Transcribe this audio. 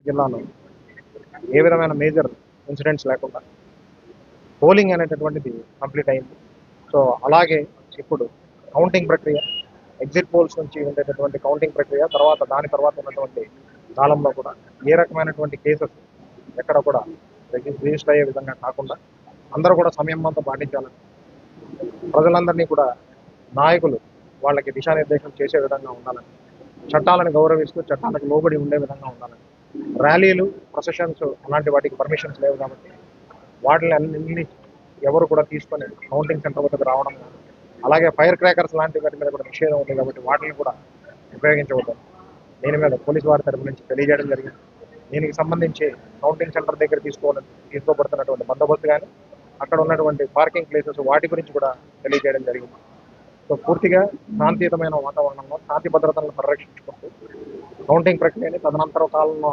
జిల్లాలో ఏ విధమైన major incidents లేకుండా పోలింగ్ అనేటటువంటిది కంప్లీట్ అయింది. సో అలాగే ఇప్పుడు కౌంటింగ్ ప్రక్రియ, ఎగ్జిట్ పోల్స్ నుంచి ఉండేటటువంటి కౌంటింగ్ ప్రక్రియ, దాని తర్వాత ఉన్నటువంటి కాలంలో కూడా ఏ రకమైనటువంటి కేసెస్ ఎక్కడ కూడా రిజిస్టర్ అయ్యే విధంగా కాకుండా అందరూ కూడా సంయమనంతో పాటించాలని, ప్రజలందరినీ కూడా నాయకులు వాళ్ళకి దిశానిర్దేశం చేసే విధంగా ఉండాలని, చట్టాలను గౌరవిస్తూ చట్టాలకు లోబడి ఉండే విధంగా ఉండాలని, ర్యాలీలు, ప్రొసెషన్స్ అలాంటి వాటికి పర్మిషన్స్ లేవు కాబట్టి వాటిని అన్ని ఎవరు కూడా తీసుకొని కౌంటింగ్ సెంటర్ వద్దకు రావడం, అలాగే ఫైర్ క్రాకర్స్ లాంటి వాటి మీద కూడా నిషేధం ఉంది కాబట్టి వాటిని కూడా ఉపయోగించవద్దు. దీని మీద పోలీసు వారి తరపు నుంచి తెలియజేయడం జరిగింది. దీనికి సంబంధించి కౌంటింగ్ సెంటర్ దగ్గర తీసుకోబడుతున్నటువంటి బందోబస్తు కానీ, అక్కడ ఉన్నటువంటి పార్కింగ్ ప్లేసెస్ వాటి గురించి కూడా తెలియజేయడం జరిగింది. సో పూర్తిగా శాంతియుతమైన వాతావరణంలో శాంతి భద్రతలను పరిరక్షించుకుంటూ కౌంటింగ్ ప్రక్రియని తదనంతర కాలంలో